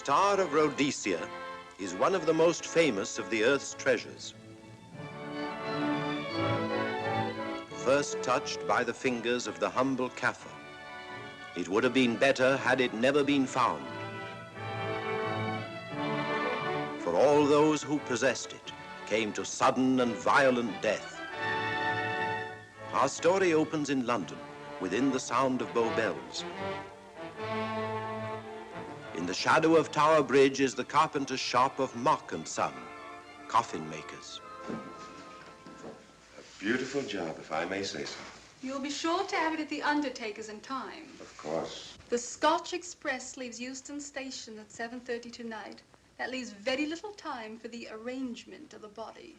Star of Rhodesia is one of the most famous of the Earth's treasures. First touched by the fingers of the humble Kaffir, it would have been better had it never been found. For all those who possessed it came to sudden and violent death. Our story opens in London, within the sound of Bow Bells. In the shadow of Tower Bridge is the carpenter's shop of Mock and Son, coffin makers. A beautiful job, if I may say so. You'll be sure to have it at the undertaker's in time. Of course. The Scotch Express leaves Euston Station at 7:30 tonight. That leaves very little time for the arrangement of the body.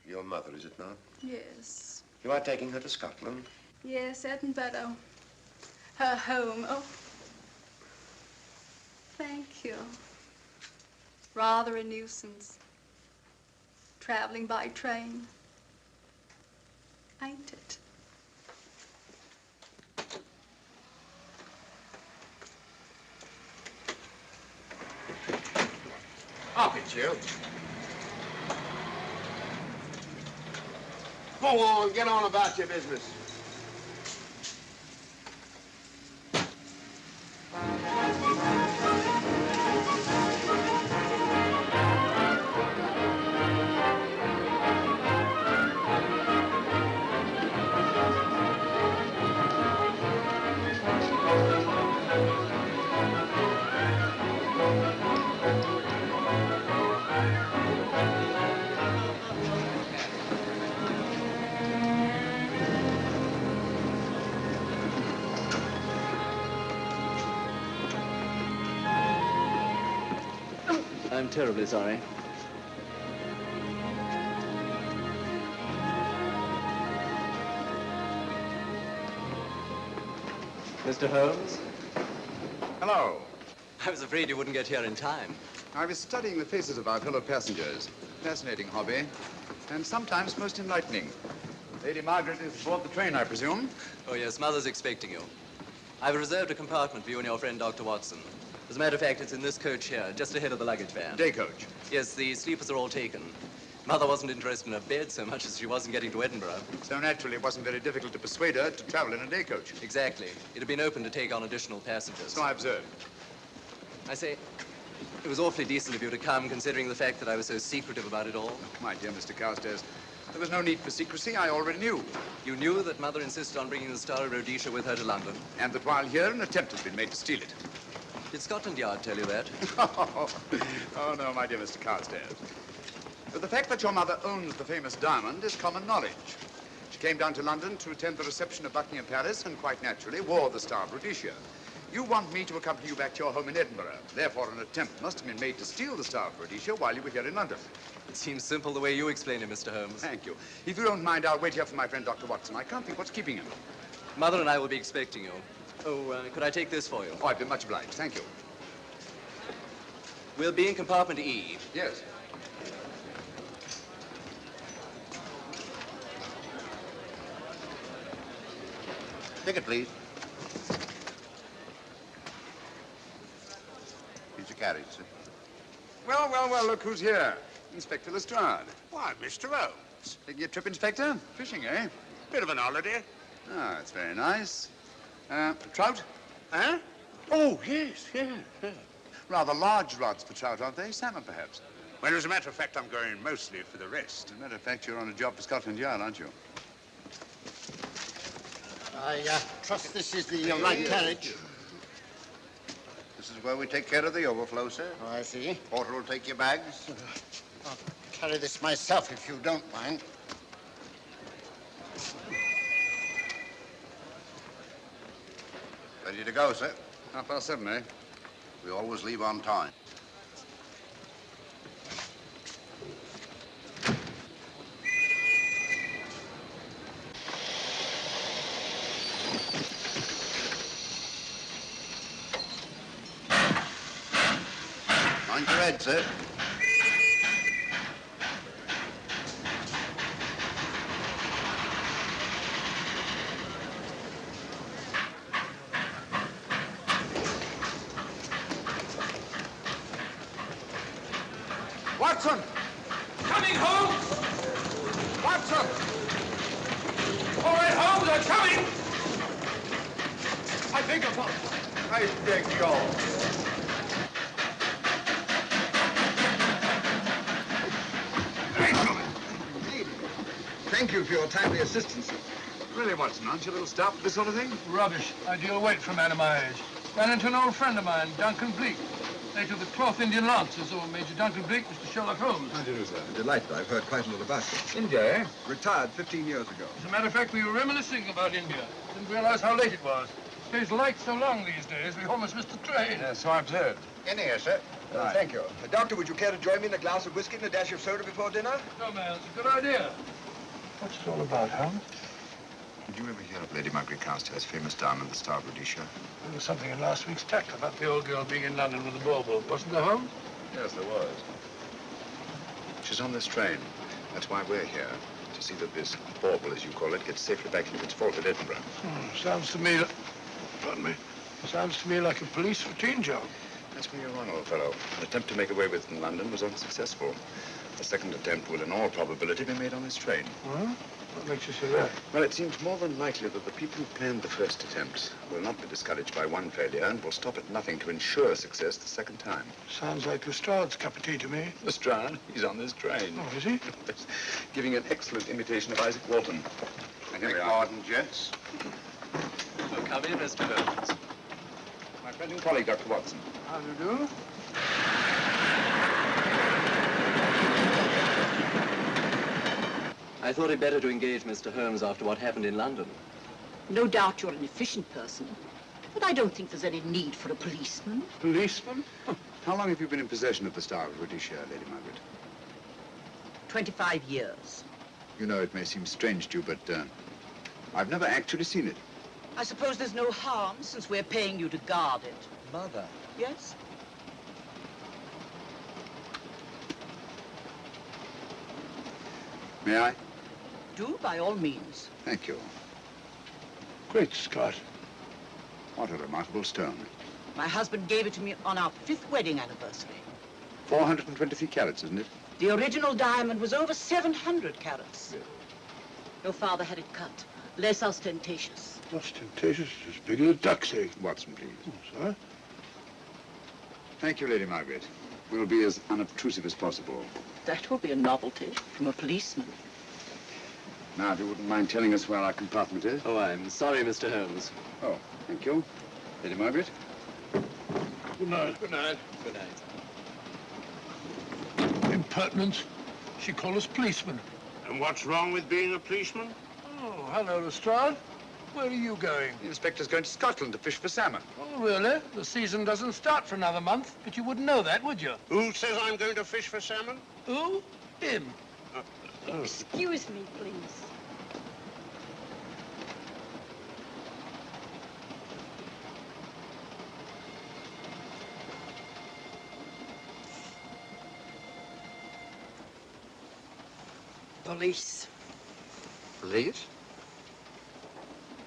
Your mother, is it not? Yes. You are taking her to Scotland? Yes, Edinburgh. Her home. Oh. Thank you. Rather a nuisance. Traveling by train. Ain't it? Up it, you. Go on, get on about your business. I'm terribly sorry. Mr. Holmes? Hello. I was afraid you wouldn't get here in time. I was studying the faces of our fellow passengers. Fascinating hobby, and sometimes most enlightening. Lady Margaret is aboard the train, I presume? Oh, yes, Mother's expecting you. I've reserved a compartment for you and your friend, Dr. Watson. As a matter of fact, it's in this coach here, just ahead of the luggage van. Day coach? Yes, the sleepers are all taken. Mother wasn't interested in a bed so much as she wasn't getting to Edinburgh. So naturally, it wasn't very difficult to persuade her to travel in a day coach. Exactly. It had been open to take on additional passengers. So I observed. I say, it was awfully decent of you to come, considering the fact that I was so secretive about it all. My dear Mr. Carstairs, there was no need for secrecy. I already knew. You knew that Mother insisted on bringing the Star of Rhodesia with her to London? And that while here, an attempt has been made to steal it. Did Scotland Yard tell you that? Oh, no, my dear Mr. Carstairs. But the fact that your mother owns the famous diamond is common knowledge. She came down to London to attend the reception of Buckingham Palace and quite naturally wore the Star of Rhodesia. You want me to accompany you back to your home in Edinburgh. Therefore, an attempt must have been made to steal the Star of Rhodesia while you were here in London. It seems simple the way you explain it, Mr. Holmes. Thank you. If you don't mind, I'll wait here for my friend, Dr. Watson. I can't think what's keeping him. Mother and I will be expecting you. Oh, could I take this for you? Oh, I'd be much obliged. Thank you. We'll be in compartment E. Yes. Ticket, please. Here's your carriage, sir. Well, well, well, look who's here. Inspector Lestrade. Why, Mr. Holmes. Taking a trip, Inspector? Fishing, eh? Bit of an holiday. Ah, that's very nice. Trout? Huh? Oh, yes, yeah. Rather large rods for trout, aren't they? Salmon, perhaps? Well, as a matter of fact, I'm going mostly for the rest. As a matter of fact, you're on a job for Scotland Yard, aren't you? I trust this is the right carriage. This is where we take care of the overflow, sir. Oh, I see. Porter will take your bags. I'll carry this myself if you don't mind. Ready to go, sir? 7:30, eh? We always leave on time. Mind your head, sir. Watson! Coming, Holmes! Watson! All right, Holmes, I'm coming! I beg your pardon. I beg yours. Thank you for your timely assistance. Really, Watson, aren't you a little stout for this sort of thing? Rubbish. Ideal weight for a man of my age. Ran into an old friend of mine, Duncan Bleak. Later the 12th Indian Lancers, or Major Duncan Bleak, Mr. Sherlock Holmes. How do you do, sir? Delighted. I've heard quite a lot about you. India, eh? Retired 15 years ago. As a matter of fact, we were reminiscing about India. Didn't realize how late it was. Stays light so long these days, we almost missed the train. So I've heard. In here, sir. Right. Thank you. Doctor, would you care to join me in a glass of whiskey and a dash of soda before dinner? No, man, it's a good idea. What's it all about, Holmes? Did you ever hear of Lady Margaret Carstairs' famous diamond, the Star of Rhodesia? There was something in last week's text about the old girl being in London with a bauble, wasn't there, Holmes? Yes, there was. She's on this train. That's why we're here. To see that this bauble, as you call it, gets safely back into its vault at Edinburgh. Sounds to me... Pardon me. Sounds to me like a police routine job. That's where you're on, old fellow. An attempt to make away with it in London was unsuccessful. A second attempt will, in all probability, be made on this train. Well, what makes you say that? Well, it seems more than likely that the people who planned the first attempt will not be discouraged by one failure and will stop at nothing to ensure success the second time. Sounds like Lestrade's cup of tea to me. Lestrade? He's on this train. Oh, is he? Giving an excellent imitation of Isaac Walton. And here we are. Pardon, gents. Oh, come in, Mr. Holmes. My friend and colleague, Dr. Watson. How do you do? I thought it better to engage Mr. Holmes after what happened in London. No doubt you're an efficient person, but I don't think there's any need for a policeman. Policeman? How long have you been in possession of the Star of Rhodesia, Lady Margaret? 25 years. You know, it may seem strange to you, but I've never actually seen it. I suppose there's no harm since we're paying you to guard it. Mother. Yes? May I? Do, by all means. Thank you. Great Scott. What a remarkable stone. My husband gave it to me on our 5th wedding anniversary. 423 carats, isn't it? The original diamond was over 700 carats. Yeah. Your father had it cut, less ostentatious. Ostentatious, as big as a duck's egg. Watson, please. Oh, sir? Thank you, Lady Margaret. We'll be as unobtrusive as possible. That will be a novelty from a policeman. Now, if you wouldn't mind telling us where our compartment is. Oh, I'm sorry, Mr. Holmes. Oh, thank you. Lady Margaret? Good night. Good night. Good night. Impertinence. She called us policemen. And what's wrong with being a policeman? Oh, hello, Lestrade. Where are you going? The inspector's going to Scotland to fish for salmon. Oh, really? The season doesn't start for another month, but you wouldn't know that, would you? Who says I'm going to fish for salmon? Who? Him. Excuse me, please. Police. Police?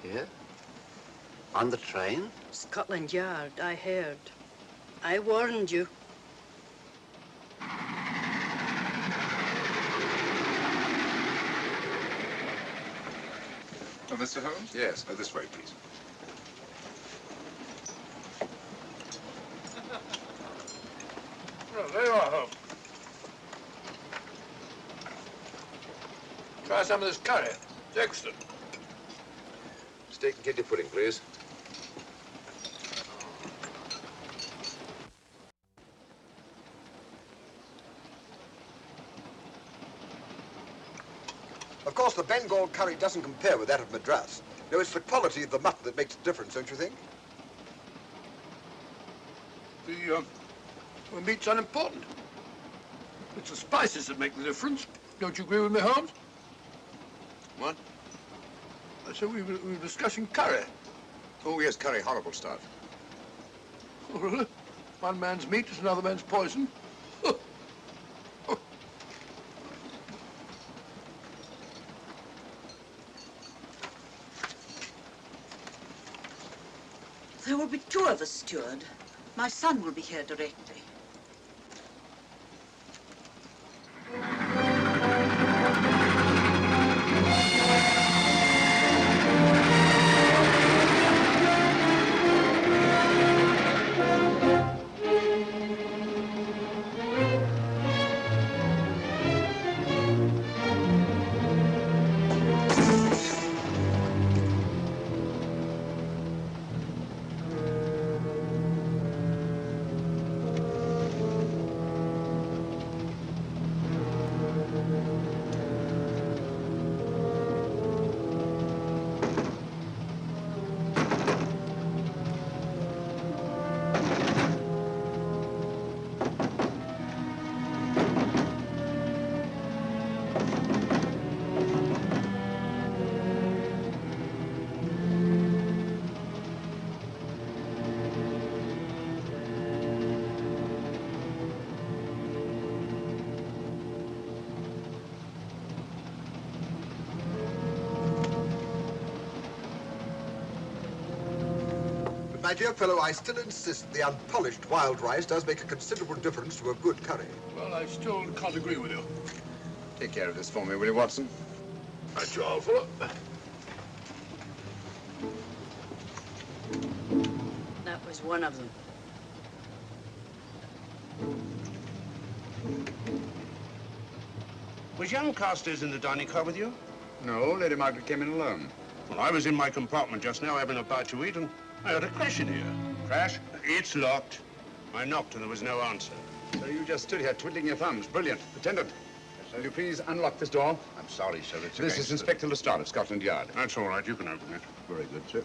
Here? On the train? Scotland Yard, I heard. I warned you. Oh, Mr. Holmes? Yes. This way, please. Oh, there you are, Holmes. Try some of this curry. It's excellent. Steak and kidney pudding, please. Of course, the Bengal curry doesn't compare with that of Madras. No, it's the quality of the mutton that makes the difference, don't you think? The meat's unimportant. It's the spices that make the difference. Don't you agree with me, Holmes? What? I said we were discussing curry. Oh, yes, curry, horrible stuff. Oh, really? One man's meat is another man's poison. There will be 2 of us, steward. My son will be here directly. But, my dear fellow, I still insist the unpolished wild rice does make a considerable difference to a good curry. Well, I still can't agree with you. Take care of this for me, will you, Watson? That's your fellow. That was one of them. Was young Carstairs in the dining car with you? No, Lady Margaret came in alone. Well, I was in my compartment just now having a bite to eat, and I heard a crash in here. Crash? It's locked. I knocked and there was no answer. So you just stood here twiddling your thumbs. Brilliant. Attendant, will you please unlock this door? I'm sorry, sir. It's This is Inspector Lestrade of Scotland Yard. That's all right. You can open it. Very good, sir.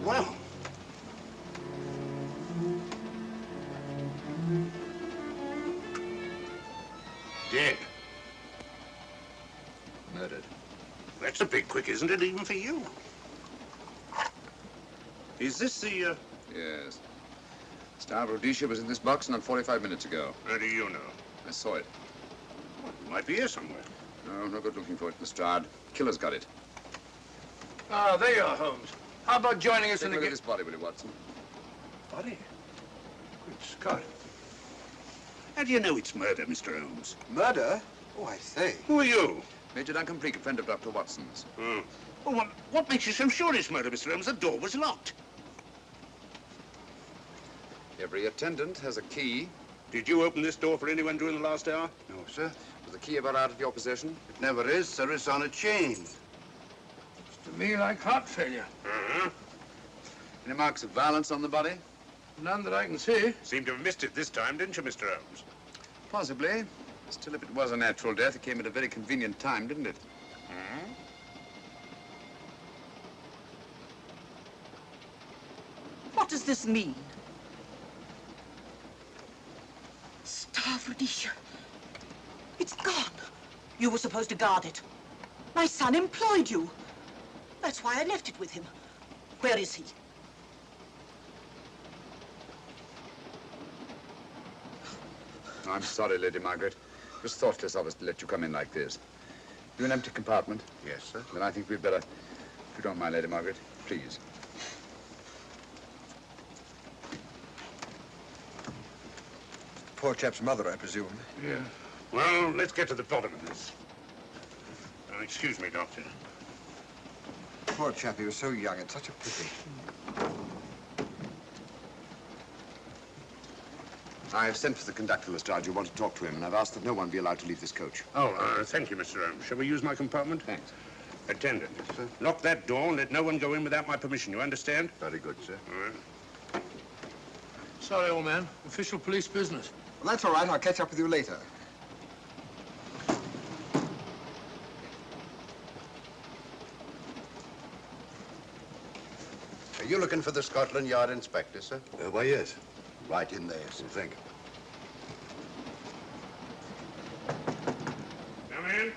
Well. Dead. Murdered. That's a bit quick, isn't it, even for you? Is this the, Yes. Star of Rhodesia was in this box not 45 minutes ago. How do you know? I saw it. Well, it might be here somewhere. No, no good looking for it, Lestrade. Killer's got it. Ah, there you are, Holmes. How about joining us Take in a the look at this body, will you, Watson? Body? Good Scott. How do you know it's murder, Mr. Holmes? Murder? Oh, I say. Who are you? Major Duncan Bleak, a friend of Dr. Watson's. Oh. Well, what makes you so sure it's murder, Mr. Holmes? The door was locked. Every attendant has a key. Did you open this door for anyone during the last hour? No, sir. Was the key ever out of your possession? It never is, sir. It's on a chain. To me, like heart failure. Uh-huh. Any marks of violence on the body? None that I can see. Seemed to have missed it this time, didn't you, Mr. Holmes? Possibly. Still, if it was a natural death, it came at a very convenient time, didn't it? Hmm? What does this mean? Star of Rhodesia. It's gone. You were supposed to guard it. My son employed you. That's why I left it with him. Where is he? I'm sorry, Lady Margaret. It was thoughtless of us to let you come in like this. You an empty compartment? Yes, sir. Then I think we'd better, if you don't mind, Lady Margaret, please. Poor chap's mother, I presume. Yeah. Well, let's get to the bottom of this. Excuse me, Doctor. Poor chap, he was so young. It's such a pity. I've sent for the conductor, Lestrade. You want to talk to him, and I've asked that no one be allowed to leave this coach. Oh, thank you, Mr. Holmes. Shall we use my compartment? Thanks. Attendant. Yes, sir. Lock that door and let no one go in without my permission. You understand? Very good, sir. All right. Sorry, old man. Official police business. Well, that's all right. I'll catch up with you later. Are you looking for the Scotland Yard inspector, sir? Why, yes. Right in there, sir. Thank you. Come in.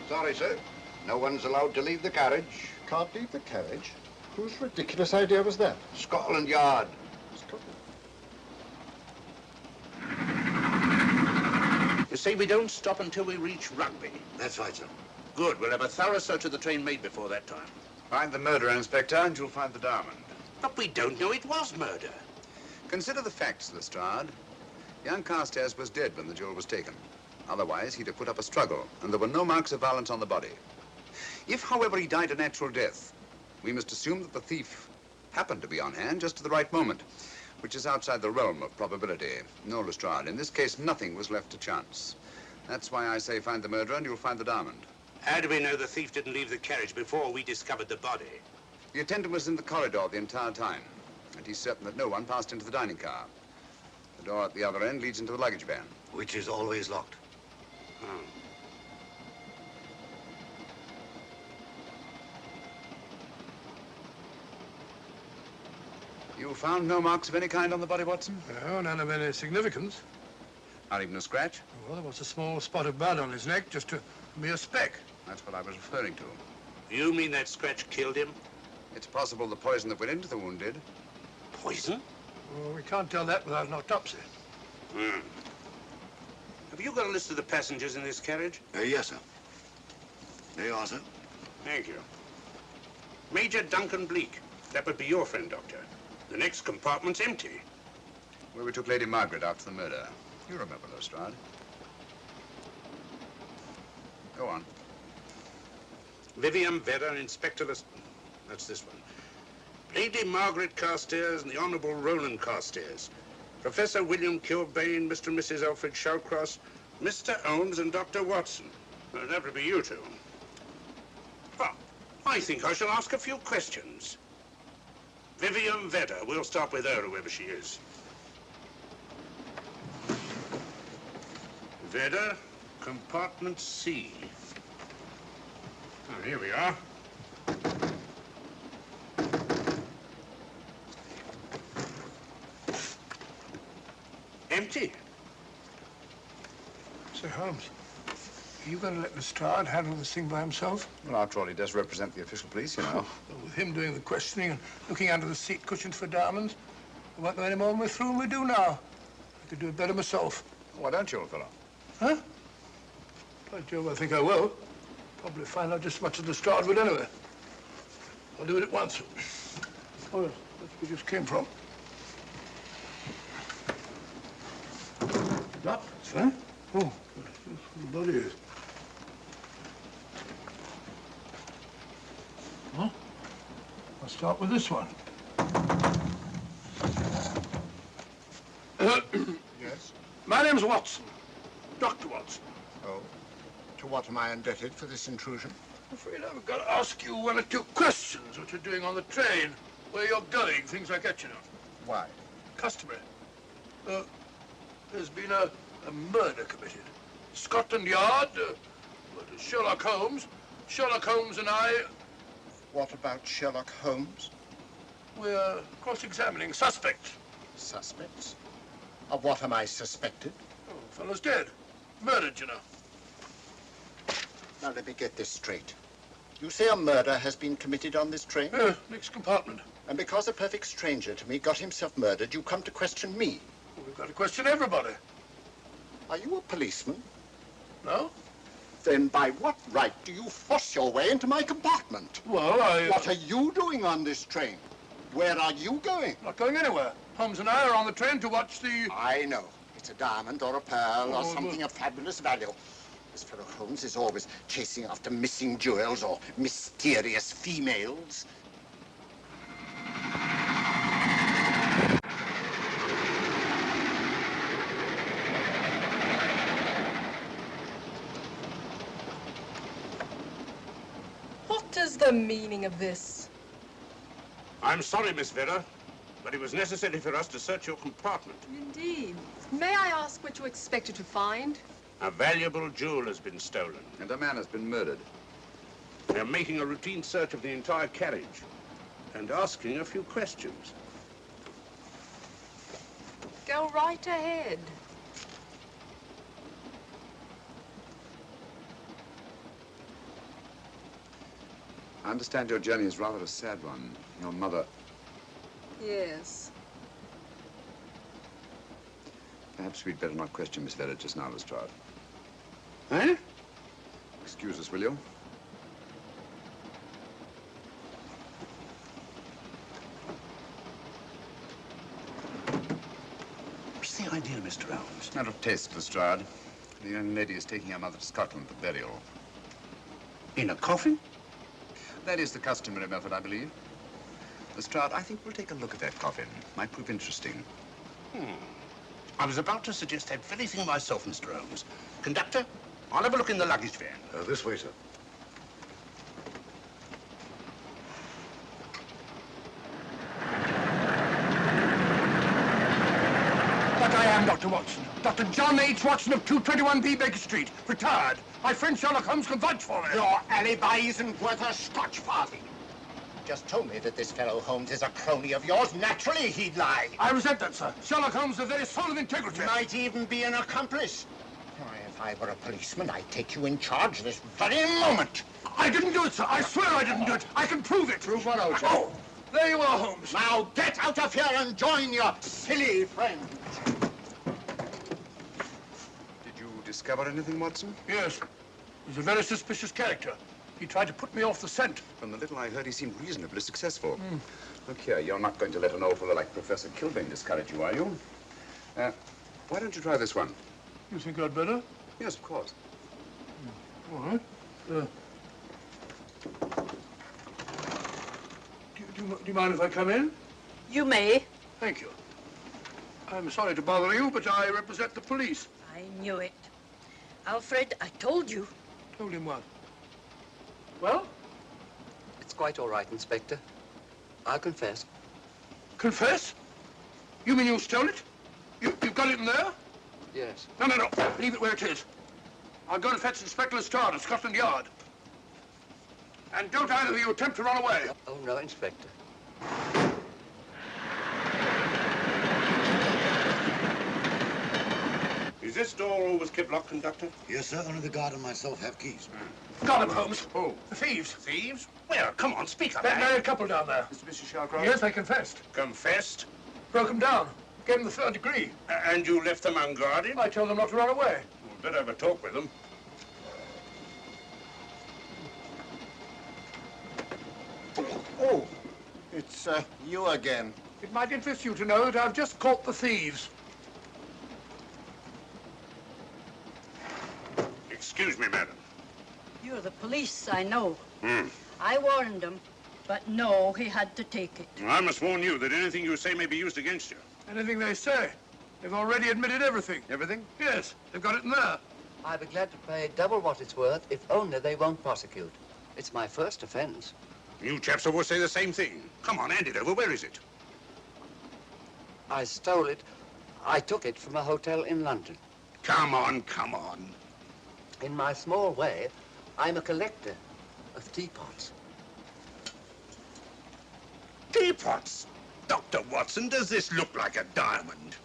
Sorry, sir. No one's allowed to leave the carriage. Can't leave the carriage? Whose ridiculous idea was that? Scotland Yard. You say we don't stop until we reach Rugby. That's right, sir. Good. We'll have a thorough search of the train made before that time. Find the murderer, Inspector, and you'll find the diamond. But we don't know it was murder. Consider the facts, Lestrade. Young Carstairs was dead when the jewel was taken. Otherwise, he'd have put up a struggle, and there were no marks of violence on the body. If, however, he died a natural death, we must assume that the thief happened to be on hand just at the right moment, which is outside the realm of probability. No, Lestrade, in this case, nothing was left to chance. That's why I say find the murderer and you'll find the diamond. How do we know the thief didn't leave the carriage before we discovered the body? The attendant was in the corridor the entire time, and he's certain that no one passed into the dining car. The door at the other end leads into the luggage van. Which is always locked. Oh. You found no marks of any kind on the body, Watson? No, none of any significance. Not even a scratch? Well, there was a small spot of blood on his neck, just a mere speck. That's what I was referring to. You mean that scratch killed him? It's possible the poison that went into the wound did. Poison? Well, we can't tell that without an autopsy. Hmm. Have you got a list of the passengers in this carriage? Yes, sir. There you are, sir. Thank you. Major Duncan Bleak. That would be your friend, Doctor. The next compartment's empty. Where we took Lady Margaret after the murder. You remember, Lestrade. Go on. Vivian Vedder, Inspector That's this one. Lady Margaret Carstairs and the Honourable Roland Carstairs. Professor William Kilbane, Mr. and Mrs. Alfred Shallcross, Mr. Holmes and Dr. Watson. That would be you two. Well, I think I shall ask a few questions. Vivian Vedder. We'll start with her, whoever she is. Vedder, compartment C. Oh, here we are. Empty. Sir Holmes, are you going to let Lestrade handle this thing by himself? Well, after all, he does represent the official police, you know. Well, with him doing the questioning and looking under the seat cushions for diamonds, we won't know any more than we're through and we do now. I could do it better myself. Why don't you, old fellow? Huh? By Jove, I think I will. Probably find out just as much as Lestrade would anyway. I'll do it at once. Oh, yes, that's where we just came from. That, sir? Oh, good. That's what the body is. Huh? I'll start with this one. Yes? My name's Watson. Dr. Watson. Oh. To what am I indebted for this intrusion? I'm afraid I've got to ask you one or two questions. What you're doing on the train, where you're going, things like that, you know. Why? Customary. There's been a murder committed. Scotland Yard, Sherlock Holmes. Sherlock Holmes and I... What about Sherlock Holmes? We're cross-examining suspects. Suspects? Of what am I suspected? Oh, the fellow's dead. Murdered, you know. Now, let me get this straight. You say a murder has been committed on this train? Next compartment. And because a perfect stranger to me got himself murdered, you come to question me? Well, we've got to question everybody. Are you a policeman? No? Then by what right do you force your way into my compartment? Well, What are you doing on this train? Where are you going? Not going anywhere. Holmes and I are on the train to watch the... I know. It's a diamond or a pearl or something of fabulous value. This fellow Holmes is always chasing after missing jewels or mysterious females. What is the meaning of this? I'm sorry, Miss Vedder, but it was necessary for us to search your compartment. Indeed. May I ask what you expected to find? A valuable jewel has been stolen. And a man has been murdered. They're making a routine search of the entire carriage and asking a few questions. Go right ahead. I understand your journey is rather a sad one. Your mother... Yes. Perhaps we'd better not question Miss Vedder just now, Lestrade. Eh? Excuse us, will you? What's the idea, Mr. Holmes? Out of taste, Lestrade. The young lady is taking her mother to Scotland for burial. In a coffin? That is the customary method, I believe. Lestrade, I think we'll take a look at that coffin. Might prove interesting. I was about to suggest that very thing myself, Mr. Holmes. Conductor, I'll have a look in the luggage van. This way, sir. That I am, Dr. Watson. Dr. John H. Watson of 221B Baker Street, retired. My friend Sherlock Holmes can vouch for me. Your alibi isn't worth a Scotch farthing. just told me that this fellow Holmes is a crony of yours. Naturally, he'd lie. I resent that, sir. Sherlock Holmes is a very soul of integrity. Might even be an accomplice. Why, if I were a policeman, I'd take you in charge this very moment. I didn't do it, sir. I swear I didn't do it. I can prove it. Prove what, old chap? Oh, there you are, Holmes. Now get out of here and join your silly friend. Did you discover anything, Watson? Yes. He's a very suspicious character. He tried to put me off the scent. From the little I heard, he seemed reasonably successful. Look here, you're not going to let an old fellow like Professor Kilbane discourage you, are you? Why don't you try this one? You think I'd better? Yes, of course. All right. Do you mind if I come in? You may. Thank you. I'm sorry to bother you, but I represent the police. I knew it. Alfred, I told you. Told him what? Well? It's quite all right, Inspector. I'll confess. Confess? You mean you stole it? You've got it in there? Yes. No. Leave it where it is. I'll go and fetch Inspector Lestrade at Scotland Yard. And don't either of you attempt to run away. Oh, no, Inspector. Is this door always kept locked, Conductor? Yes, sir. Only the guard and myself have keys. Got him, Holmes. Oh. The thieves. Thieves? Well, come on, speak up. That married couple down there. Mr. Shalcroft? Yes, they confessed. Confessed? Broke them down. Gave them the 3rd degree. And you left them unguarded? I told them not to run away. We'd better have a talk with them. Oh, it's you again. It might interest you to know that I've just caught the thieves. Excuse me, madam. You're the police, I know. I warned him, but no, he had to take it. I must warn you that anything you say may be used against you. Anything they say. They've already admitted everything. Everything? Yes, they've got it in there. I'd be glad to pay double what it's worth if only they won't prosecute. It's my first offense. You chaps always say the same thing. Come on, hand it over. Where is it? I stole it. I took it from a hotel in London. Come on. In my small way, I'm a collector of teapots. Teapots? Dr. Watson, does this look like a diamond?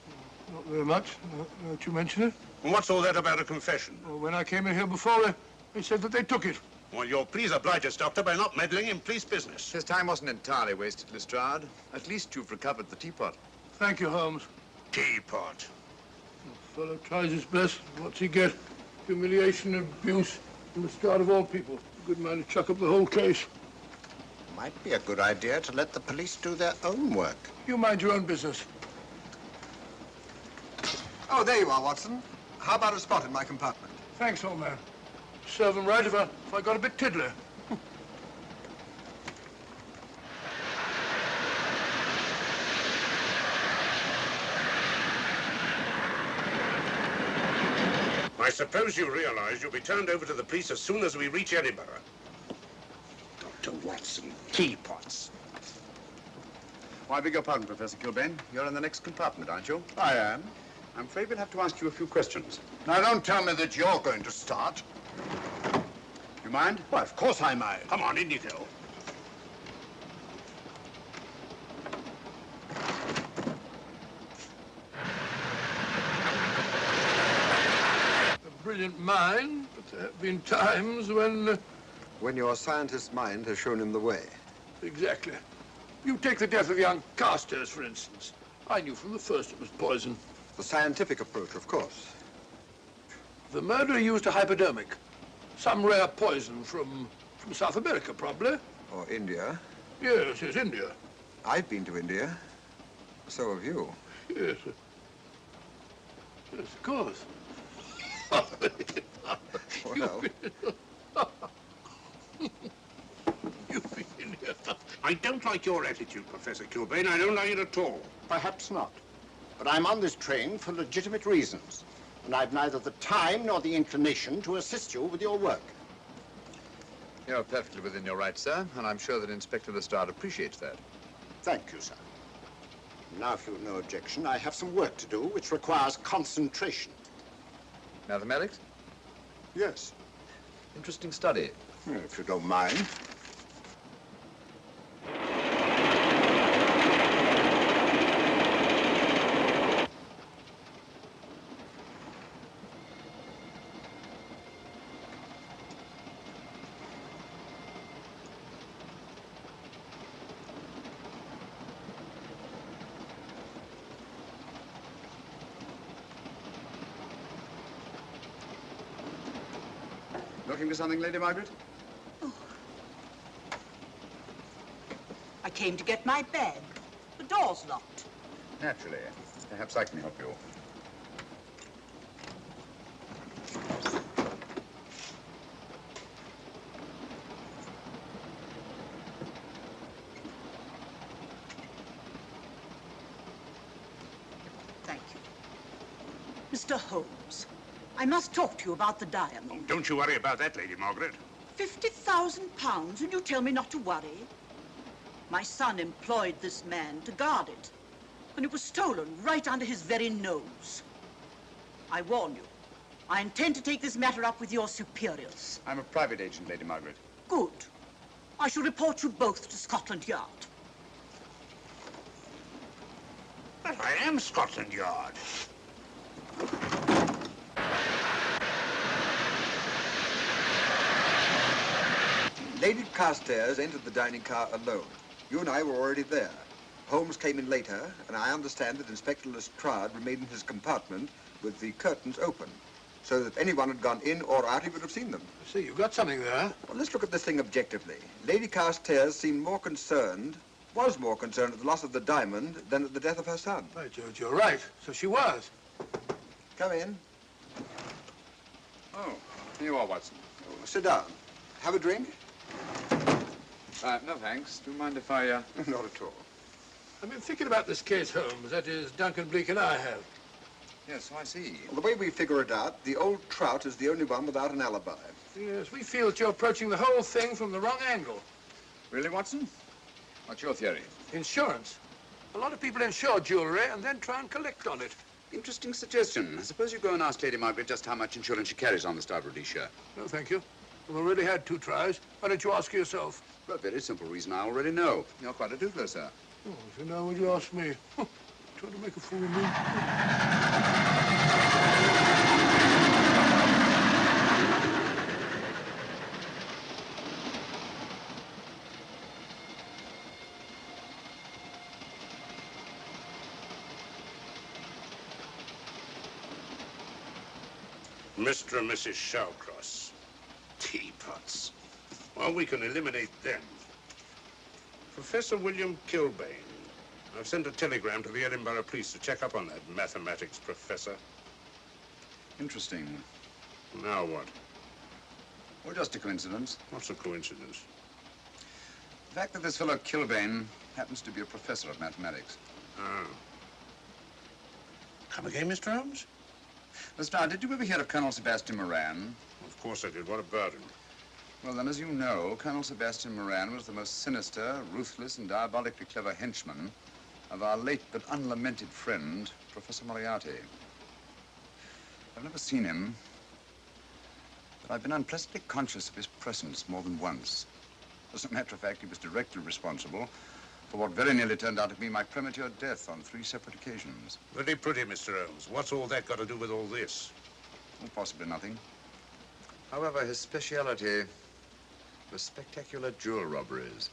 Not very much, now that you mention it. And what's all that about a confession? Well, when I came in here before, they said that they took it. Well, you'll please oblige us, Doctor, by not meddling in police business. His time wasn't entirely wasted, Lestrade. At least you've recovered the teapot. Thank you, Holmes. Teapot. The fellow tries his best. What's he get? Humiliation and abuse from the start of all people. A good man to chuck up the whole case. Might be a good idea to let the police do their own work. You mind your own business. Oh, there you are, Watson. How about a spot in my compartment? Thanks, old man. Serve him right if I got a bit tiddler. I suppose you realize you'll be turned over to the police as soon as we reach Edinburgh. Dr. Watson, teapots. Oh, I beg your pardon, Professor Kilbane. You're in the next compartment, aren't you? I am. I'm afraid we'll have to ask you a few questions. Now, don't tell me that you're going to start. You mind? Well, of course I mind. Come on, in you go. A brilliant mind, but there have been times when... When your scientist's mind has shown him the way. Exactly. You take the death of young Carstairs, for instance. I knew from the first it was poison. The scientific approach, of course. The murderer used a hypodermic. Some rare poison from South America, probably. Or India. Yes, India. I've been to India. So have you. Yes. Yes, of course. Well, You've been in here. I don't like your attitude, Professor Kilbane. I don't like it at all. Perhaps not. But I'm on this train for legitimate reasons. And I've neither the time nor the inclination to assist you with your work. You're perfectly within your rights, sir, and I'm sure that Inspector Lestrade appreciates that. Thank you, sir. Now, if you've no objection, I have some work to do which requires concentration. Mathematics? Yes. Interesting study. If you don't mind. Looking for something, Lady Margaret? Oh. I came to get my bag. The door's locked. Naturally. Perhaps I can help you. Thank you. Mr. Holmes, I must talk to you about the diamond. Oh, don't you worry about that, Lady Margaret. £50,000, and you tell me not to worry? My son employed this man to guard it, and it was stolen right under his very nose. I warn you, I intend to take this matter up with your superiors. I'm a private agent, Lady Margaret. Good. I shall report you both to Scotland Yard. But I am Scotland Yard. Lady Carstairs entered the dining car alone. You and I were already there. Holmes came in later, and I understand that Inspector Lestrade remained in his compartment with the curtains open, so that if anyone had gone in or out, he would have seen them. I see, you've got something there. Well, let's look at this thing objectively. Lady Carstairs seemed more concerned, was more concerned at the loss of the diamond than at the death of her son. By George, you're right. So she was. Come in. Oh, here you are, Watson. Oh, sit down. Have a drink? No, thanks. Do you mind if I, Not at all. I've been thinking about this case, Holmes. That is, Duncan Bleak and I have. Yes, so I see. Well, the way we figure it out, the old trout is the only one without an alibi. Yes, we feel that you're approaching the whole thing from the wrong angle. Really, Watson? What's your theory? Insurance. A lot of people insure jewelry and then try and collect on it. Interesting suggestion. I suppose you go and ask Lady Margaret just how much insurance she carries on the Star of Rhodesia. No, thank you. We've already had 2 tries. Why don't you ask her yourself? For a very simple reason I already know. You're quite a doodler, sir. Oh, so now would you ask me? Trying to make a fool of me. Mr. and Mrs. Shawcross. Teapots. Well, we can eliminate them. Professor William Kilbane. I've sent a telegram to the Edinburgh police to check up on that mathematics professor. Interesting. Now what? Well, just a coincidence. What's a coincidence? The fact that this fellow Kilbane happens to be a professor of mathematics. Ah. Come again, Mr. Holmes? Lestrade, did you ever hear of Colonel Sebastian Moran? Of course I did. What about him? Well, then, as you know, Colonel Sebastian Moran was the most sinister, ruthless, and diabolically clever henchman of our late but unlamented friend, Professor Moriarty. I've never seen him, but I've been unpleasantly conscious of his presence more than once. As a matter of fact, he was directly responsible for what very nearly turned out to be my premature death on 3 separate occasions. Very pretty, Mr. Holmes. What's all that got to do with all this? Well, possibly nothing. However, his speciality was spectacular jewel robberies.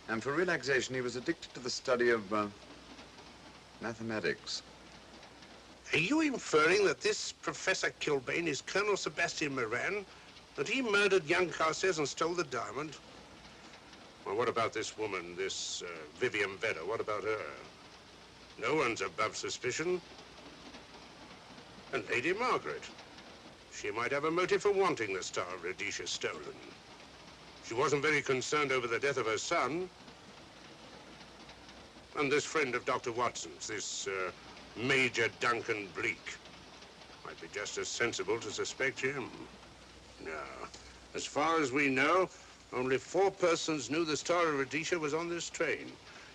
And for relaxation, he was addicted to the study of mathematics. Are you inferring that this Professor Kilbane is Colonel Sebastian Moran? That he murdered young Carstairs and stole the diamond? Well, what about this woman, this Vivian Vedder? What about her? No one's above suspicion. And Lady Margaret. She might have a motive for wanting the Star of Rhodesia stolen. She wasn't very concerned over the death of her son. And this friend of Dr. Watson's, this Major Duncan Bleak, might be just as sensible to suspect him. No. As far as we know, only 4 persons knew the Star of Rhodesia was on this train.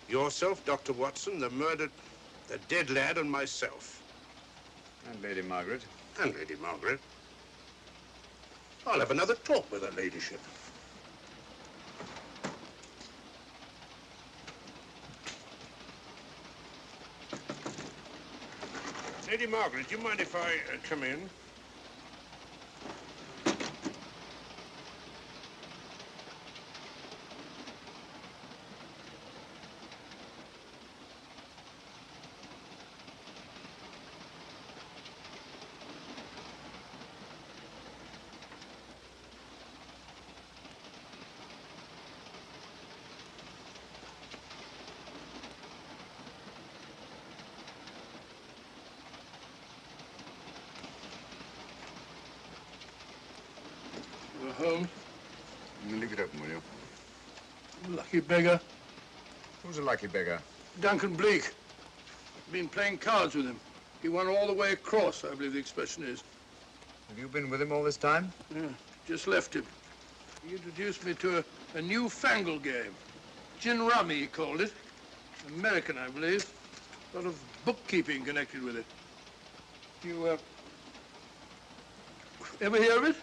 Yourself, Dr. Watson, the dead lad, and myself. And Lady Margaret. And Lady Margaret. I'll have another talk with her ladyship. Lady Margaret, do you mind if I come in? Sherlock Holmes. Leave it open, will you? Lucky beggar. Who's a lucky beggar? Duncan Bleak. Been playing cards with him. He won all the way across, I believe the expression is. Have you been with him all this time? Yeah, just left him. He introduced me to a newfangled game. Gin rummy, he called it. American, I believe. A lot of bookkeeping connected with it. You, ever hear of it?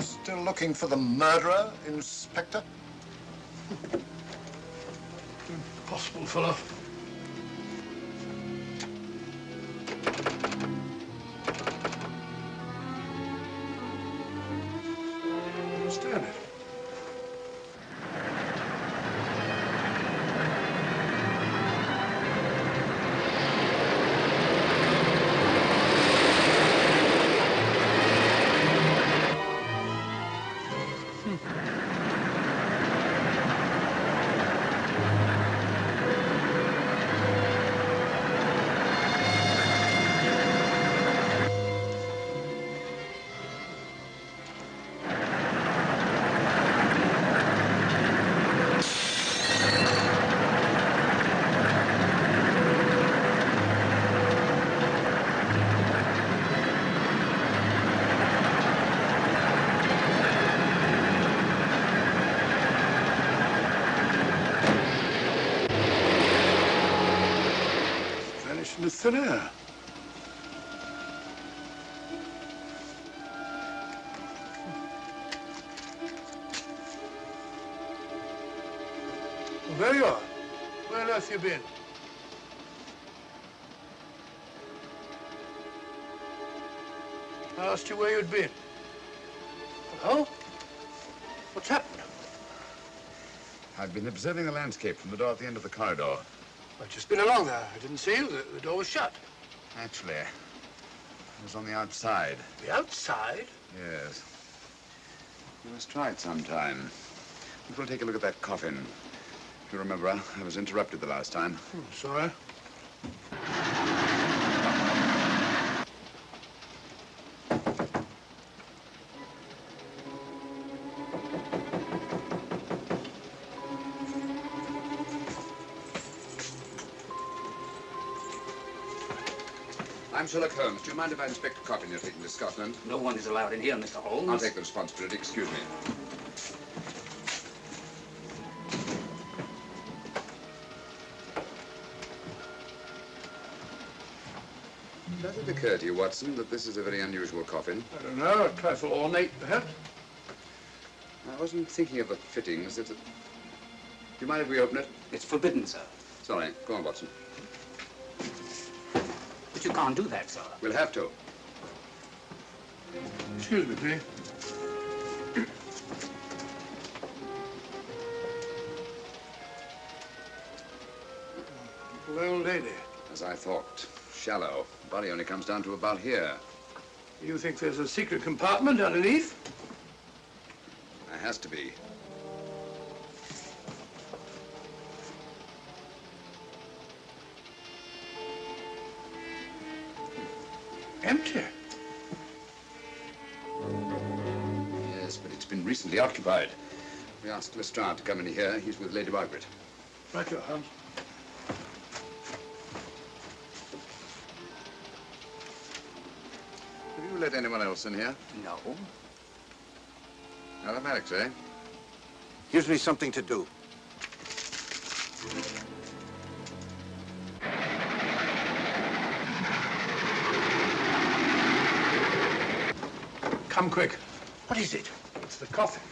Still looking for the murderer, Inspector? Impossible, fellow. I don't understand it. Into thin air. Well, there you are. Where on earth have you been? I asked you where you'd been. Hello? What's happened? I've been observing the landscape from the door at the end of the corridor. I've just been along there. I didn't see you. The door was shut. Actually, I was on the outside. The outside? Yes. You must try it sometime. We'll take a look at that coffin. If you remember, I was interrupted the last time. Sorry. I'm Sherlock Holmes. Do you mind if I inspect a coffin you're taking to Scotland? No one is allowed in here, Mr. Holmes. I'll take the responsibility. Excuse me. Does it occur to you, Watson, that this is a very unusual coffin? I don't know. A trifle ornate, perhaps. I wasn't thinking of the fittings. Do you mind if we open it? It's forbidden, sir. Sorry. Go on, Watson. But you can't do that, sir. We'll have to. Excuse me, please. Little old lady. As I thought. Shallow. Body only comes down to about here. You think there's a secret compartment underneath? There has to be. Empty. Yes, but it's been recently occupied. We asked Lestrade to come in here. He's with Lady Margaret. Right, your Holmes. Have you let anyone else in here? No. Automatics, eh? Gives me something to do. Come quick. What is it? It's the coffin.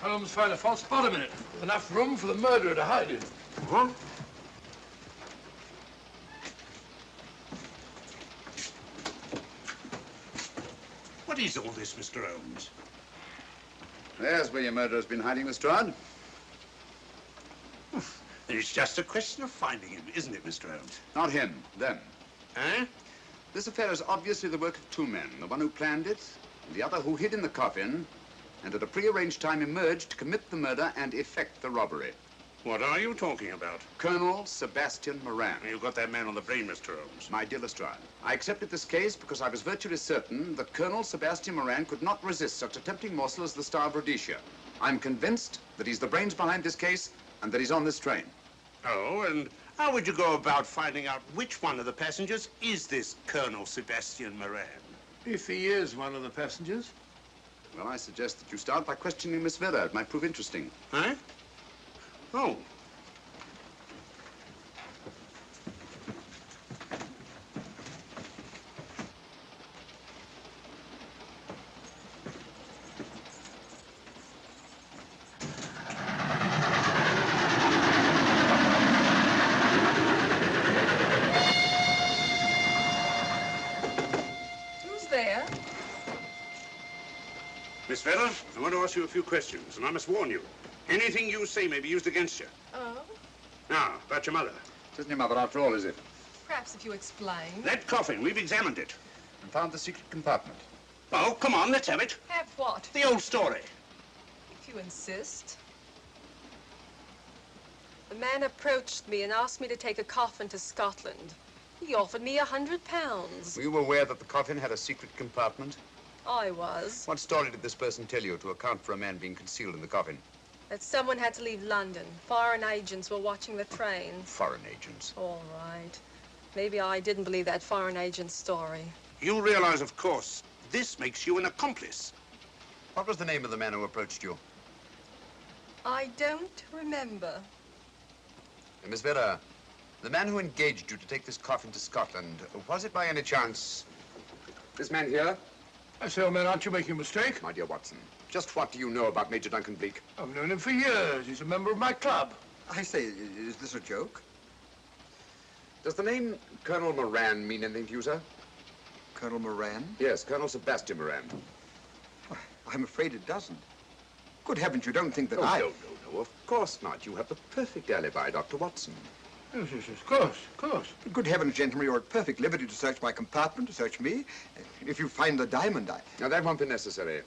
Holmes found a false bottom in it. Enough room for the murderer to hide in. Huh? What is all this, Mr. Holmes? There's where your murderer's been hiding, Lestrade. It's just a question of finding him, isn't it, Mr. Holmes? Not him, them. Eh? This affair is obviously the work of two men, the one who planned it, and the other who hid in the coffin, and at a prearranged time emerged to commit the murder and effect the robbery. What are you talking about? Colonel Sebastian Moran. You've got that man on the brain, Mr. Holmes. My dear Lestrade, I accepted this case because I was virtually certain that Colonel Sebastian Moran could not resist such a tempting morsel as the Star of Rhodesia. I'm convinced that he's the brains behind this case and that he's on this train. Oh, and how would you go about finding out which one of the passengers is this Colonel Sebastian Moran? If he is one of the passengers. Well, I suggest that you start by questioning Miss Vera. It might prove interesting. Huh? Oh. Who's there? Miss Vera, I want to ask you a few questions, and I must warn you. Anything you say may be used against you. Oh? Now, about your mother. It isn't your mother after all, is it? Perhaps if you explain. That coffin, we've examined it. And found the secret compartment. Oh, come on, let's have it. Have what? The old story. If you insist. A man approached me and asked me to take a coffin to Scotland. He offered me £100. Were you aware that the coffin had a secret compartment? I was. What story did this person tell you to account for a man being concealed in the coffin? That someone had to leave London. Foreign agents were watching the train. Foreign agents. All right. Maybe I didn't believe that foreign agent story. You realize, of course, this makes you an accomplice. What was the name of the man who approached you? I don't remember. Miss Vera, the man who engaged you to take this coffin to Scotland, was it by any chance this man here? I say, old man, aren't you making a mistake? My dear Watson, just what do you know about Major Duncan Bleak? I've known him for years. He's a member of my club. I say, is this a joke? Does the name Colonel Moran mean anything to you, sir? Colonel Moran? Yes, Colonel Sebastian Moran. I'm afraid it doesn't. Good heavens, you don't think that No, I... of course not. You have the perfect alibi, Dr. Watson. Yes, of course, of course. But good heavens, gentlemen, you're at perfect liberty to search my compartment, to search me. If you find the diamond, Now, that won't be necessary.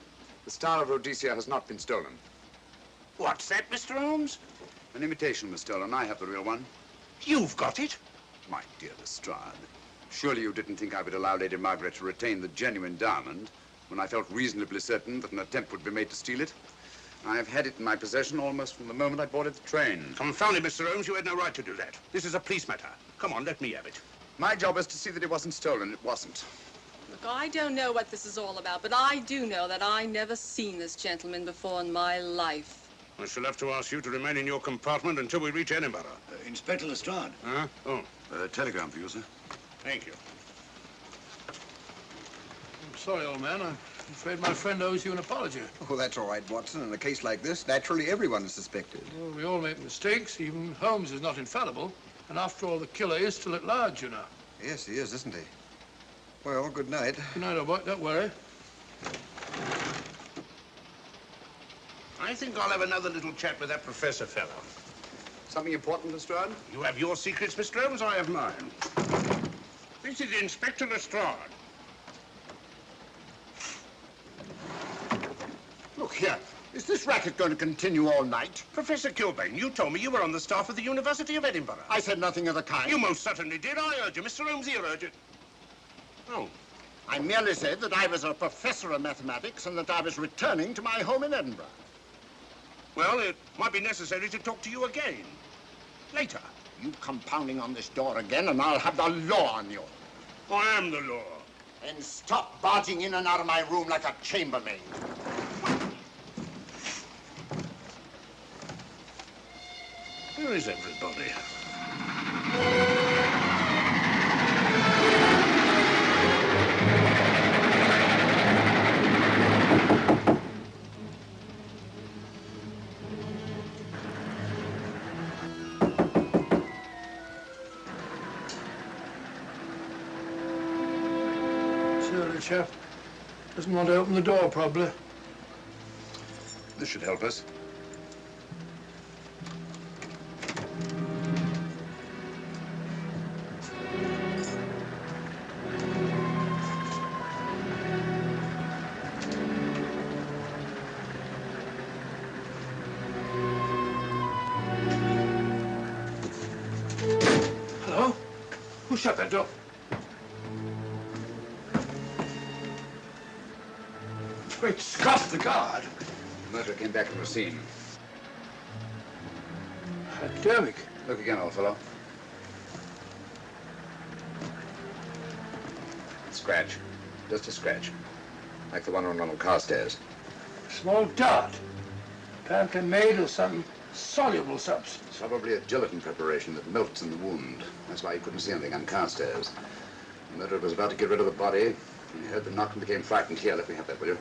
The Star of Rhodesia has not been stolen. What's that, Mr. Holmes? An imitation was stolen. I have the real one. You've got it? My dear Lestrade, surely you didn't think I would allow Lady Margaret to retain the genuine diamond when I felt reasonably certain that an attempt would be made to steal it? I have had it in my possession almost from the moment I boarded the train. Confound it, Mr. Holmes, you had no right to do that. This is a police matter. Come on, let me have it. My job is to see that it wasn't stolen. It wasn't. Look, I don't know what this is all about, but I do know that I never seen this gentleman before in my life. I shall have to ask you to remain in your compartment until we reach Edinburgh. Inspector Lestrade. Huh? Oh, Telegram for you, sir. thank you. I'm sorry, old man. I'm afraid my friend owes you an apology. Oh, that's all right, Watson. In a case like this, naturally everyone is suspected. Well, we all make mistakes. Even Holmes is not infallible. And after all, the killer is still at large, you know. Yes, he is, isn't he? Well, good night. Good night, old boy. Don't worry. I think I'll have another little chat with that professor fellow. Something important, Lestrade? You have your secrets, Mr. Holmes, I have mine. This is Inspector Lestrade. Look here. Is this racket going to continue all night? Professor Kilbane, you told me you were on the staff of the University of Edinburgh. I said nothing of the kind. You most certainly did. I urge you. Mr. Holmes here urged it. Oh, I merely said that I was a professor of mathematics and that I was returning to my home in Edinburgh. Well, it might be necessary to talk to you again. Later. You come pounding on this door again and I'll have the law on you. I am the law. Then stop barging in and out of my room like a chambermaid. Where is everybody? Surely, chap. Doesn't want to open the door, probably. This should help us. Hello? Who shut that door? Great Scott, the guard. The murderer came back from the scene. Hypodermic. Look again, old fellow. Scratch. Just a scratch. Like the one on Ronald Carstairs. Small dart. Apparently made of some soluble substance. Probably a gelatin preparation that melts in the wound. That's why you couldn't see anything on Carstairs. The murderer was about to get rid of the body. He heard the knock and became frightened. Here, let me have that, will you?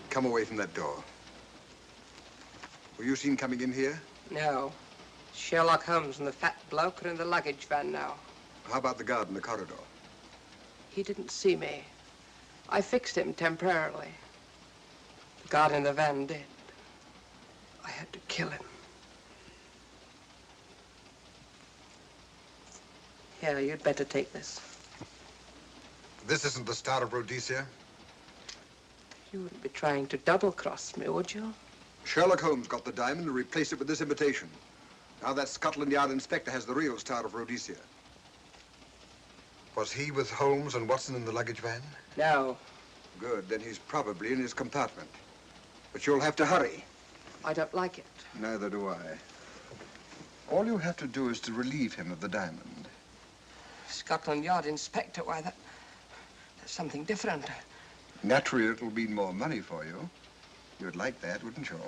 Come away from that door. Were you seen coming in here? No. Sherlock Holmes and the fat bloke are in the luggage van now. How about the guard in the corridor? He didn't see me. I fixed him temporarily. The guard in the van did. I had to kill him. Here, you'd better take this. This isn't the Star of Rhodesia? You wouldn't be trying to double-cross me, would you? Sherlock Holmes got the diamond and replaced it with this imitation. Now that Scotland Yard inspector has the real Star of Rhodesia. Was he with Holmes and Watson in the luggage van? No. Good, then he's probably in his compartment. But you'll have to hurry. I don't like it. Neither do I. All you have to do is to relieve him of the diamond. Scotland Yard inspector, why, that's something different. Naturally, it'll mean more money for you. You'd like that, wouldn't you?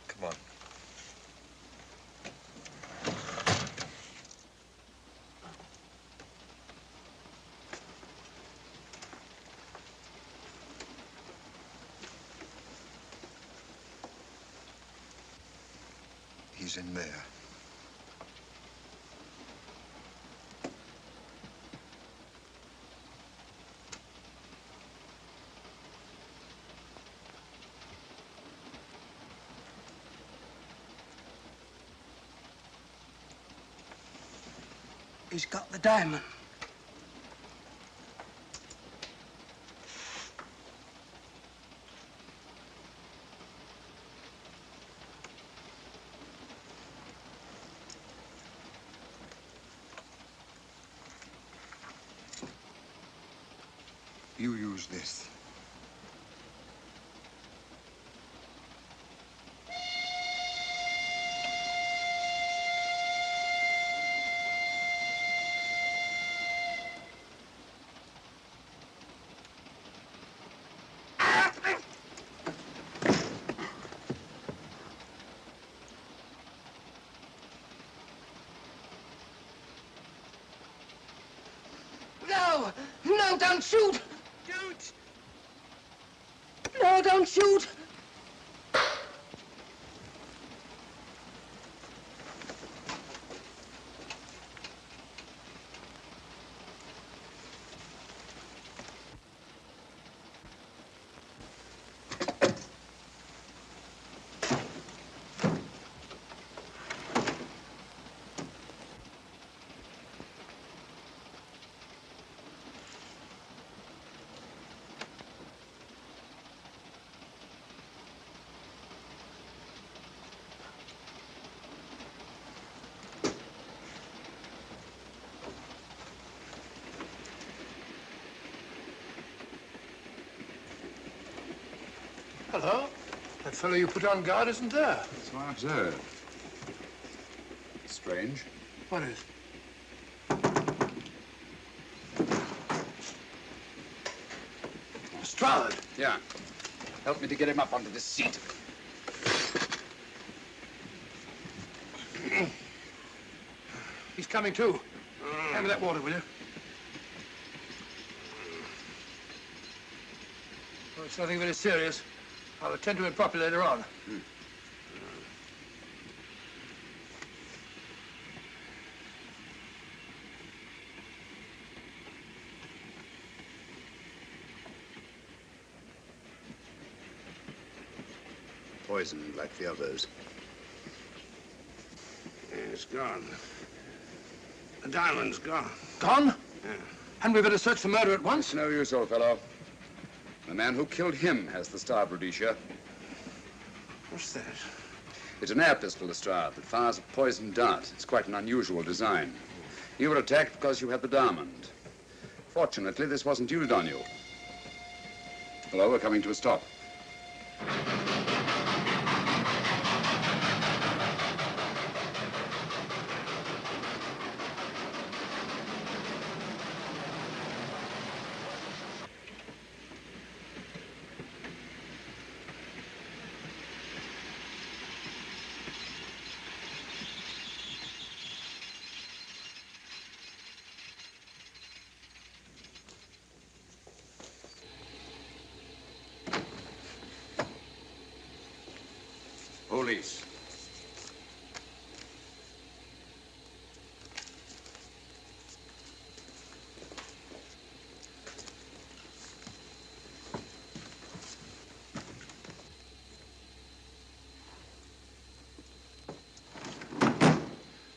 Come on. He's in there. He's got the diamond. You use this. No! No, don't shoot! Don't! No, don't shoot! Hello. That fellow you put on guard isn't there. So I observed. Strange. What is? Lestrade. Yeah. Help me to get him up onto this seat. He's coming too. Hand me that water, will you? Well, it's nothing very serious. I'll attend to it properly later on. Poisoned like the others. Yeah, it's gone. The diamond's gone. Gone? Yeah. Hadn't we better search the murder at once? It's no use, old fellow. The man who killed him has the Star of Rhodesia. What's that? It's an air pistol, Lestrade, that fires a poisoned dart. It's quite an unusual design. You were attacked because you had the diamond. Fortunately, this wasn't used on you. Hello, we're coming to a stop. Police.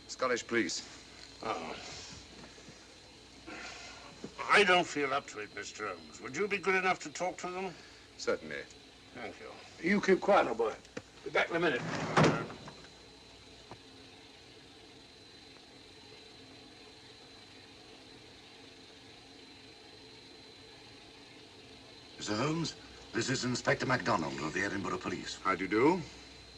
Scottish police. Oh. I don't feel up to it, Mr. Holmes. Would you be good enough to talk to them? Certainly. Thank you. You keep quiet, old boy. Be back in a minute. Mr. Holmes, this is Inspector MacDonald of the Edinburgh Police. How do you do?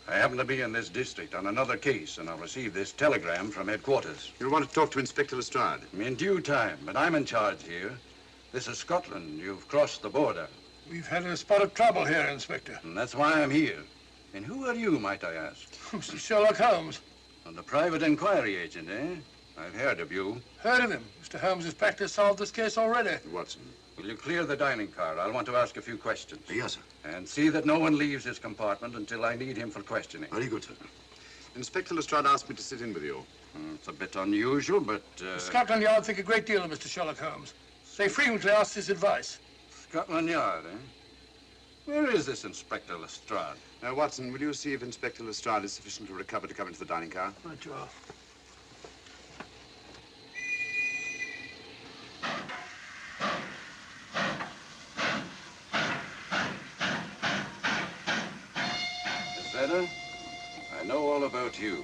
I happen to be in this district on another case, and I'll receive this telegram from headquarters. You'll want to talk to Inspector Lestrade. In due time, but I'm in charge here. This is Scotland. You've crossed the border. We've had a spot of trouble here, Inspector. And that's why I'm here. And who are you, might I ask? Mr. Sherlock Holmes. And the private inquiry agent, eh? I've heard of you. Heard of him. Mr. Holmes has practically solved this case already. Watson. Will you clear the dining car? I'll want to ask a few questions. Yes, sir. And see that no one leaves his compartment until I need him for questioning. Very good, sir. Inspector Lestrade asked me to sit in with you. It's a bit unusual, but... Scotland Yard think a great deal of Mr. Sherlock Holmes. They frequently ask his advice. Scotland Yard, eh? Where is this Inspector Lestrade? Now, Watson, will you see if Inspector Lestrade is sufficiently recovered to come into the dining car? Right, you are. I know all about you,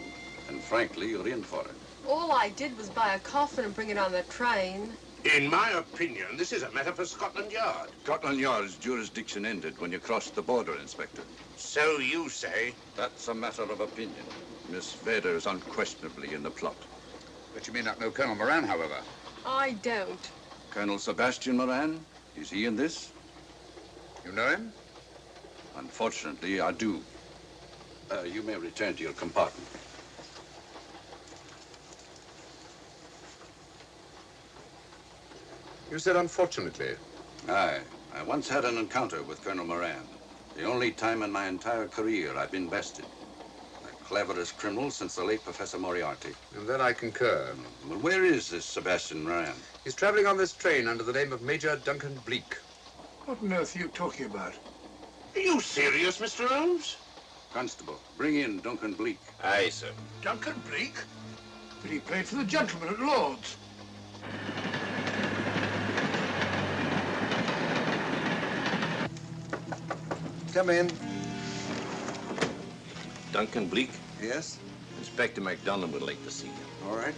and frankly, you're in for it. All I did was buy a coffin and bring it on the train. In my opinion, this is a matter for Scotland Yard. Scotland Yard's jurisdiction ended when you crossed the border, Inspector. So you say? That's a matter of opinion. Miss Vader is unquestionably in the plot. But you may not know Colonel Moran, however. I don't. Colonel Sebastian Moran, is he in this? You know him? Unfortunately, I do. You may return to your compartment. You said unfortunately. Aye. I once had an encounter with Colonel Moran. The only time in my entire career I've been bested. The cleverest criminal since the late Professor Moriarty. And then I concur. Well, where is this Sebastian Moran? He's traveling on this train under the name of Major Duncan Bleak. What on earth are you talking about? Are you serious, Mr. Holmes? Constable, bring in Duncan Bleak. Aye, sir. Duncan Bleak? But he played for the gentleman at Lord's. Come in. Duncan Bleak? Yes? Inspector MacDonald would like to see you. All right.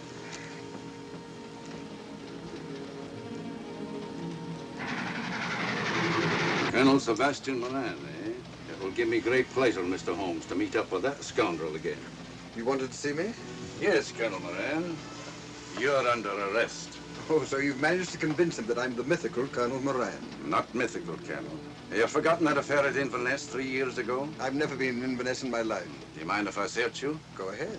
Colonel Sebastian Moran, eh? It will give me great pleasure, Mr. Holmes, to meet up with that scoundrel again. You wanted to see me? Yes, Colonel Moran. You're under arrest. Oh, so you've managed to convince him that I'm the mythical Colonel Moran. Not mythical, Colonel. You've forgotten that affair at Inverness 3 years ago? I've never been in Inverness in my life. Do you mind if I search you? Go ahead.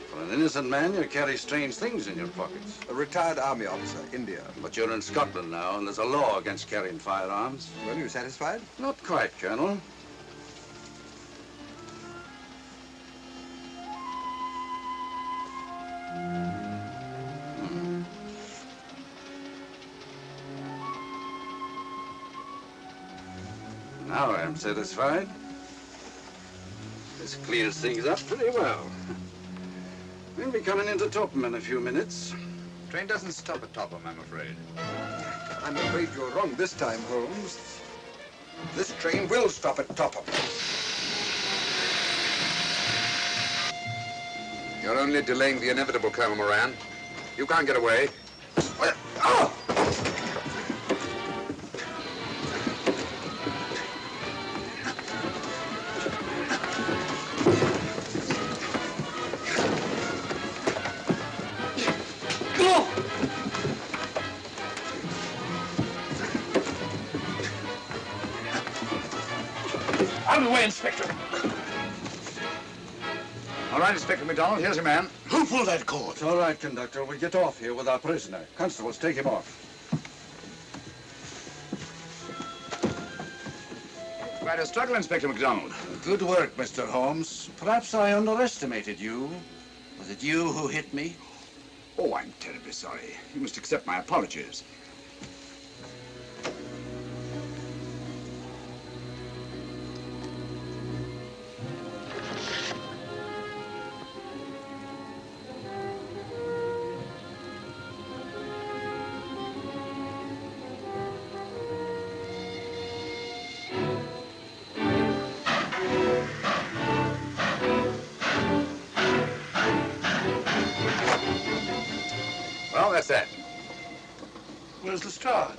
For an innocent man, you carry strange things in your pockets. A retired army officer, India. But you're in Scotland now, and there's a law against carrying firearms. Well, you satisfied? Not quite, Colonel. Now I am satisfied. This clears things up pretty well. We'll be coming into Topham in a few minutes. Train doesn't stop at Topham, I'm afraid. I'm afraid you're wrong this time, Holmes. This train will stop at Topham. You're only delaying the inevitable, Colonel Moran. You can't get away. Oh! Out of the way, Inspector. All right, Inspector MacDonald, here's your man. Who pulled that cord? It's all right, conductor. We'll get off here with our prisoner. Constables, take him off. Quite a struggle, Inspector MacDonald. Good work, Mr. Holmes. Perhaps I underestimated you. Was it you who hit me? Oh, I'm terribly sorry. You must accept my apologies. Well, that's that. Where's Lestrade?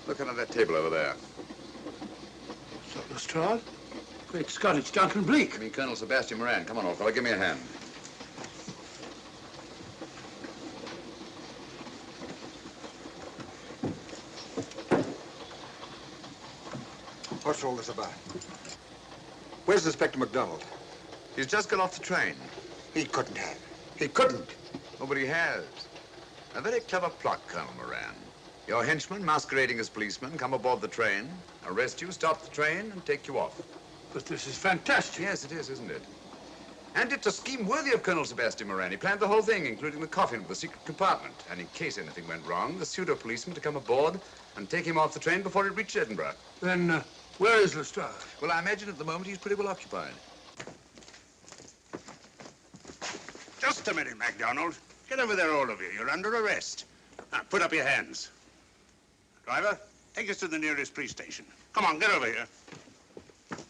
Look under that table over there. Is that Lestrade? Great Scott, it's Duncan Bleak. I mean, Colonel Sebastian Moran. Come on, old fellow, give me a hand. What's all this about? Where's Inspector MacDonald? He's just got off the train. He couldn't have. He couldn't. Oh, but he has. A very clever plot, Colonel Moran. Your henchmen, masquerading as policemen, come aboard the train, arrest you, stop the train, and take you off. But this is fantastic. Yes, it is, isn't it? And it's a scheme worthy of Colonel Sebastian Moran. He planned the whole thing, including the coffin with the secret compartment. And in case anything went wrong, the pseudo-policeman to come aboard and take him off the train before it reached Edinburgh. Then, where is Lestrade? Well, I imagine at the moment he's pretty well occupied. Just a minute, MacDonald. Get over there, all of you. You're under arrest. Now, put up your hands. Driver, take us to the nearest police station. Come on, get over here.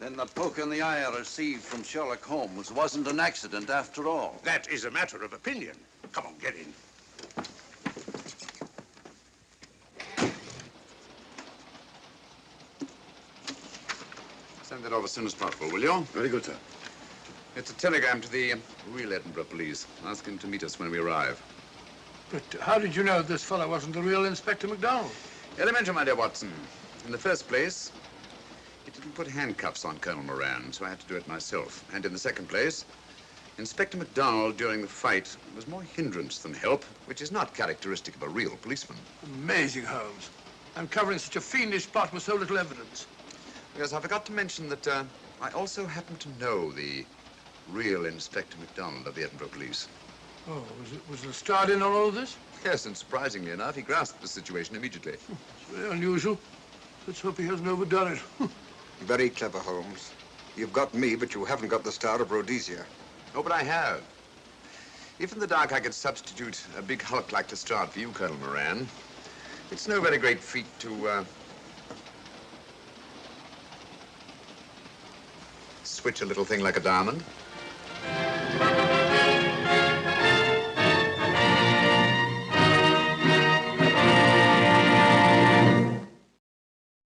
Then the poke in the eye I received from Sherlock Holmes wasn't an accident after all. That is a matter of opinion. Come on, get in. Send that off as soon as possible, will you? Very good, sir. It's a telegram to the real Edinburgh police. Ask him to meet us when we arrive. But how did you know this fellow wasn't the real Inspector MacDonald? Elementary, my dear Watson. In the first place, he didn't put handcuffs on Colonel Moran, so I had to do it myself. And in the second place, Inspector MacDonald during the fight was more hindrance than help, which is not characteristic of a real policeman. Amazing, Holmes. I'm covering such a fiendish plot with so little evidence. Yes, I forgot to mention that I also happen to know the real Inspector MacDonald of the Edinburgh police. Oh, was Lestrade in on all of this? Yes, and surprisingly enough, he grasped the situation immediately. It's very unusual. Let's hope he hasn't overdone it. Very clever, Holmes. You've got me, but you haven't got the Star of Rhodesia. Oh, but I have. If in the dark I could substitute a big hulk like Lestrade for you, Colonel Moran, it's no very great feat to, switch a little thing like a diamond.